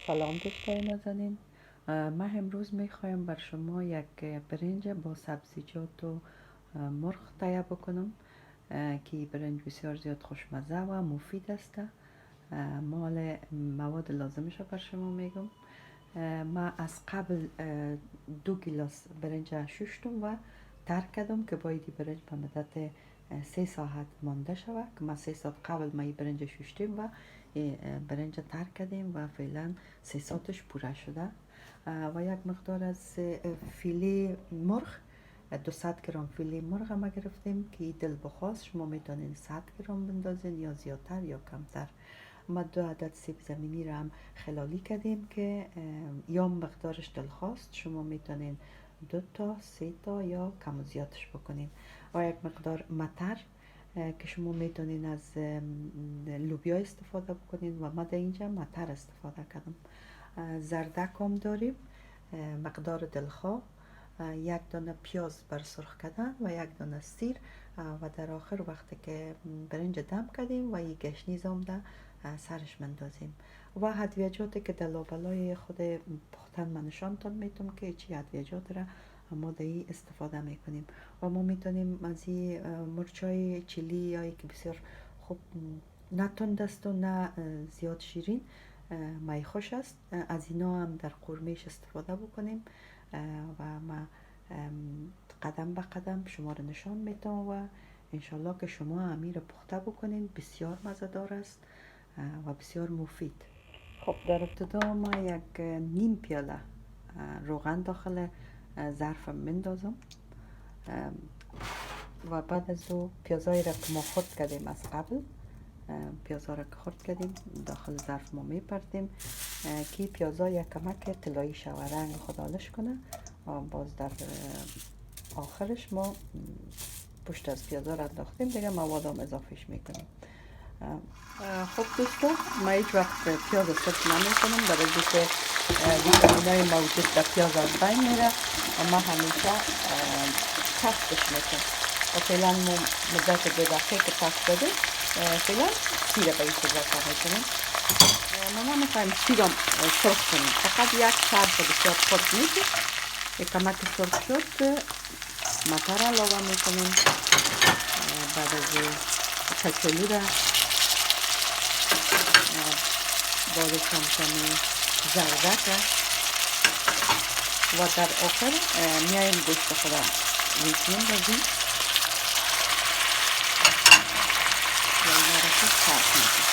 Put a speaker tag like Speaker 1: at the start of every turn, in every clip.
Speaker 1: سلام دوستای نازنین. ما امروز میخوایم بر شما یک برنج با سبزیجات و مرغ تهیه بکنم که برنج بسیار زیاد خوشمزه و مفید است. مال مواد لازمش رو بر شما میگم. ما از قبل 2 گلاس برنج ششتم و ترک کردم که باید برنج به مدت 3 ساعت مانده شود که ما 3 ساعت قبل ما برنج ششتیم و برنج ترک کردیم و فعلا 3 ساعتش پوره شده. و یک مقدار از فیله مرغ 200 گرم فیله مرغ ما گرفتیم که دل بخواست شما میتونین 100 گرم بندازین یا زیادتر یا کمتر. ما 2 عدد سیب زمینی را هم خلالی کردیم که یا مقدارش دلخواست شما میتونین 2 تا 3 تا یا کم و زیادش بکنین. و یک مقدار متر که شما میتونین از لوبیا استفاده بکنین و ما در اینجا متر استفاده کردم. زردک هم داریم مقدار دلخواه، 1 دانه پیاز بر سرخ کردن و 1 دانه سیر و در آخر وقتی که برنج دم کردیم و یک گشنیز هم در سرش مندازیم و ادویجاتی که در لابلای خود پختن من نشانتان میتونم که چی ادویجات را ما در استفاده میکنیم و ما میتونیم از این مرچای چیلی یا که بسیار خوب نه تند است و نه زیاد شیرین مای خوش است، از اینا هم در قورمهش استفاده بکنیم و ما قدم به قدم شما رو نشان میدم و انشالله که شما امیر پخته بکنین. بسیار مزه‌دار است و بسیار مفید. خب در ابتدا ما یک نیم پیاله روغن داخل ظرف مندازم و بعد از او پیازایی را که ما خرد کردیم از قبل پیازا را که خرد کردیم داخل ظرف ما میپرتیم که پیازا یک کمک طلایی شود رنگ خدالش کنه و باز در آخرش ما پشت از پیازا را انداختیم دیگه مواد هم اضافهش میکنیم. خب دوستان ما هیچ وقت پیاز سرخ نمی کنم برای اینکه ویتامینای موجود در پیاز از بین میره و ما همیشه پختش میکنم و فعلا مدت 2 دقیقه که پخت شده فعلا سیر به این صورت میکنیم. ما میخوایم سیرم سرخ کنیم، فقط یک طرف بسیار خرد میشه که کمک سرخ شد متر علاوه میکنیم. بعد از کچالو را بعدش هم کمی زردک و در آخر میایم گوشت خود میکنیم بازیم و اینا را خوب ترک میکنیم.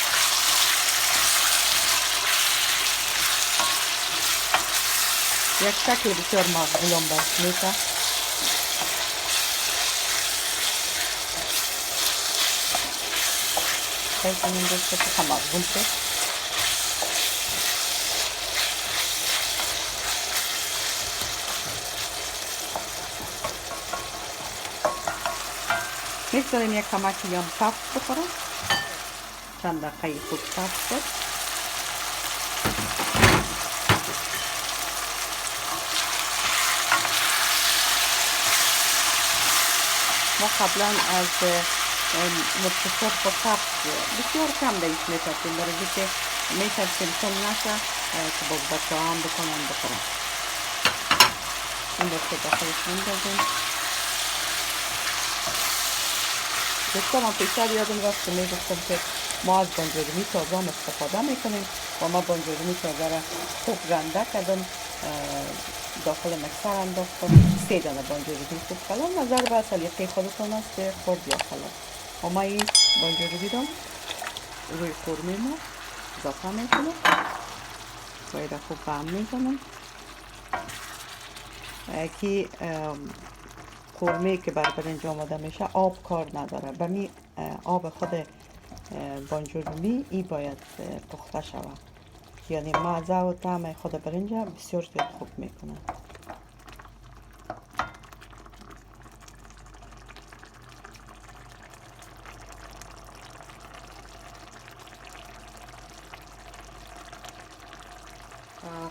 Speaker 1: یک شکل بسیار مقبولم باش میشه. بایدیم گوشت که مقبول شد. میگذاریم یک کمکی هم تفت بخورم. چند دقیقه خوب تفت شد. ما قبلا از مرچ سرخ و تفت بسیار کم دیش میترسیم برای که میترسیم تون نشه که باز بچه هم بکنن بخورن. این دسته داخلش میندازیم. دوستان من پیشتر یادم رفت که میگفتم که ما از بانجورومی تازه هم استفاده میکنیم و ما بانجورومی تازه را خوب رنده کردم داخل مکسر انداختم 3 دانه بانجورومی خوب کلم. نظر به سلیقه خودتون است که خرد یا خلط و ما این بانجورومی را روی قورمه ما اضافه میکنم و این را خوب بهم میزنم که قورمه که بر برنج آماده میشه آب کار نداره. به می آب خود بانجورومی ای باید پخته شود، یعنی مزه و طعم خود برنج بسیار زیاد خوب میکنه.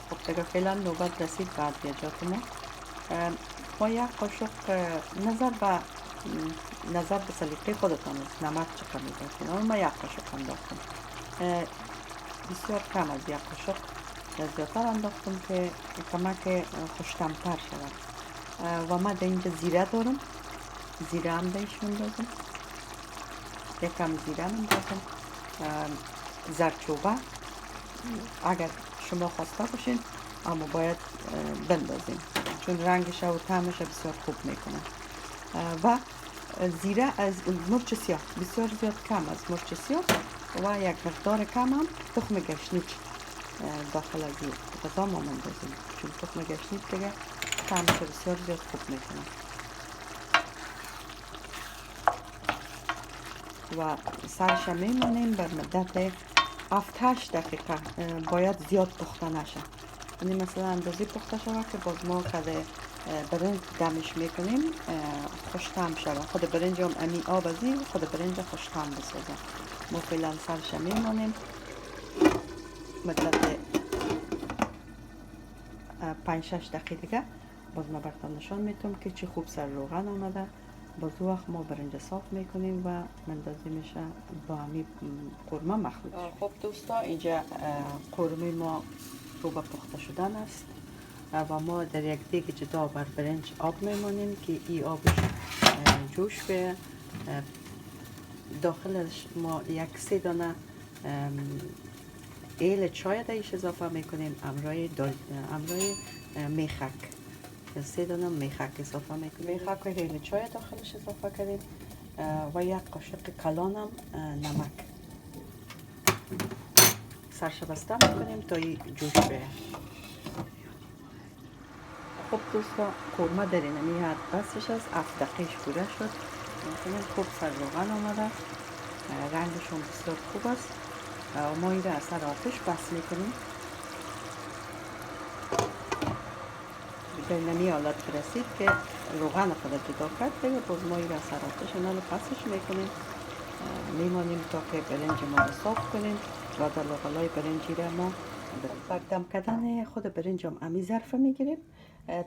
Speaker 1: خب دیگه فعلا نوبت رسید به ادویجات ما یک قاشق نظر به سلیقه خودتان است نمک چقدر میدارید. ما یک قاشق انداختم، بسیار کم از یک قاشق زیادتر انداختم که کمک خوشتمتر شود. و من در اینجا زیره دارم، زیره هم بهش میندازم، یکم زیره میندازم، زردچوبه اگر شما خواسته باشین اما باید بندازیم چون رنگش و طعمش بسیار خوب میکنه. و زیره از مرچ سیاه بسیار زیاد کم از مرچ سیاه و یک مقدار کم هم تخم گشنیج داخل از این غذا ما مندازیم چون تخم گشنیج دیگه طعمش بسیار زیاد خوب میکنه. و سرش میمونیم بر مدت 7-8 دقیقه. باید زیاد پخته نشه، یعنی مثلا اندازه پخته شود که باز ما کده برنج دمش میکنیم خوشتم شود. خود برنج هم امی آب ازی خود برنج خوشتم بسازه. ما فعلا سرش میمونیم مدت 5-6 دقیقه دیگه باز ما براتون نشان میتونم که چی خوب سر روغن آمده. باز وقت ما برنج صاف میکنیم و مندازیمش با همی قورمه مخلوط. خب دوستا اینجا قورمه ما رو به پخته شدن است و ما در یک دیگ جدا بر برنج آب میمانیم که این آبش جوش به داخلش ما 1-3 دانه ایل چای دایش اضافه میکنیم امرای میخک 3 دانه میخک اضافه میکنیم. میخک و ایل چای داخلش اضافه کردیم و 1 قاشق کلان هم نمک. سرش بسته میکنیم تا این جوش به. خب دوستا قورمه در این حد بسش است. 7 دقیقش پوره شد. میکنیم خوب سر روغن آمده، رنگشون بسیار خوب است. ما این را از سر آتش بس میکنیم. به نمی حالت برسید که روغن خود جدا کرد دیگه باز ما این را از سر آتش نال پسش میکنیم. میمانیم تا که برنج ما را صاف کنیم و در لغلای برنجی را ما بر دم کردن خود برنج هم امی ظرف میگیریم.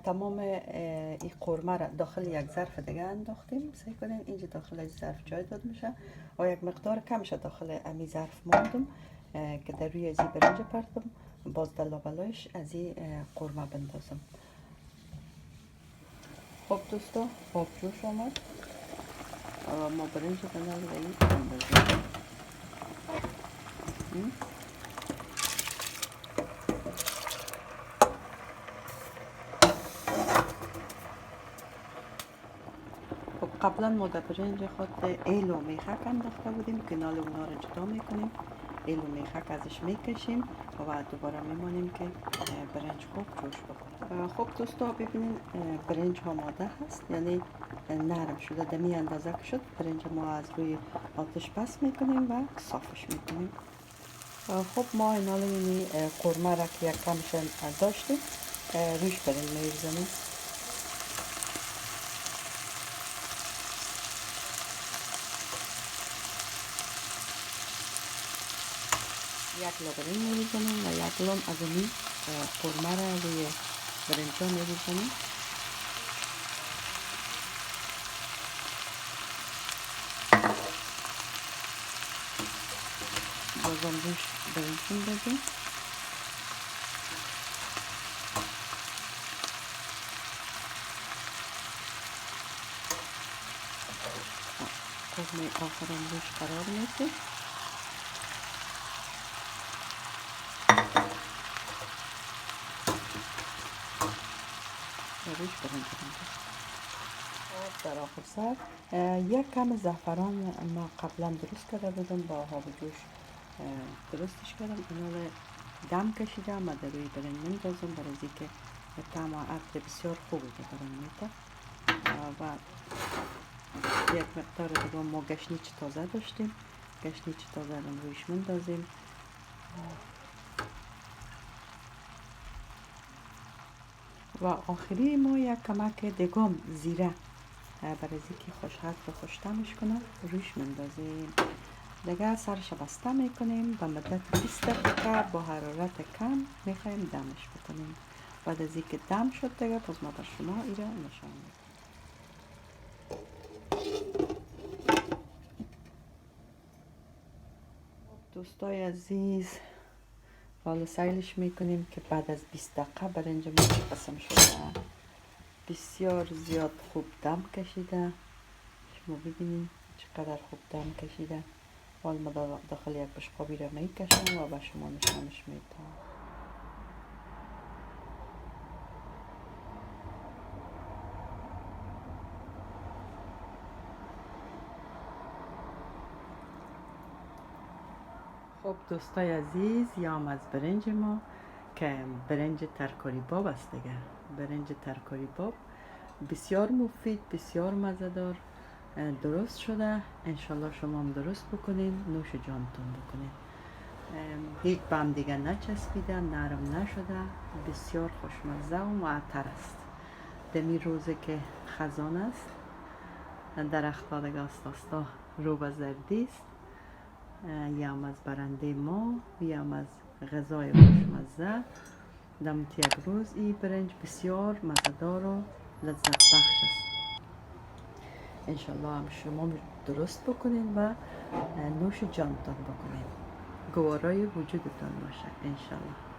Speaker 1: تمام این قورمه را داخل یک ظرف دیگه انداختیم. سعی کنین اینجا داخل این ظرف جای داد میشه و یک مقدار کمش داخل امی ظرف ماندم که در روی از این برنج پرتم باز در لابلایش از این قورمه بندازم. خب دوستا آب جوش آمد و ما برنج بندازم این بندازیم. قبلا ما در برنج خود ایل و میخک انداخته بودیم که نال اونا رو جدا میکنیم. ایل و میخک ازش میکشیم و دوباره میمانیم که برنج خوب جوش بخوره. خب دوستا ببینین برنج آماده هست، یعنی نرم شده. دمی اندازه که شد برنج ما از روی آتش بس میکنیم و صافش میکنیم. خب ما اینال اینی قورمه را که یک کمش داشتیم روش برنج میریزنیم. یک لا برنج میریزنیم و یک لام از این قورمه را روی برنجا میریزنیم. بازم روش برنج میندازیم. قورمه آخرم روش قرار میدیم. روش برنج در آخر سر یک کم زعفران ما قبلا درست کرده بودم با آب جوش درستش کردم. اینا رو دم کشیدم و در روی برنج میندازم برای اینکه طعم و عطر بسیار خوبی به برنج میده. و یک مقدار دیگه ما گشنیج تازه داشتیم، گشنیج تازه رو رویش میندازیم. و آخری ما یک کمک دیگم زیره برای اینکه خوشحال و خوش‌طعمش کنه روش میندازیم. دیگه سرش بسته میکنیم و مدت 20 دقیقه با حرارت کم میخوایم دمش بکنیم. بعد از اینکه دم شد دیگه باز ما بر شما ایره نشان میدیم. دوستای عزیز حالا سیلش میکنیم که بعد از 20 دقیقه برنج ما چه قسم شده. بسیار زیاد خوب دم کشیده. شما ببینید چقدر خوب دم کشیده. حالا ما داخل یک بشقابی را میکشم و به شما نشانش میدم. خب دوستای عزیز، یام از برنج ما که برنج ترکاری باب است دیگه. برنج ترکاری باب بسیار مفید، بسیار مزه‌دار درست شده. انشالله شما هم درست بکنین، نوش جانتون بکنین. هیچ بم دیگه نچسبیده، نرم نشده، بسیار خوشمزه و معطر است. دمی روزه که خزان است، درخت دیگه استاستا رو به زردی است. یام از برنده ما، یام از غذای خوشمزه. دمت یک روز ای برنج بسیار مزه‌دار و لذت بخش است. انشالله هم شما درست بکنین و نوش جانتان بکنین. گوارای وجودتان باشه انشالله.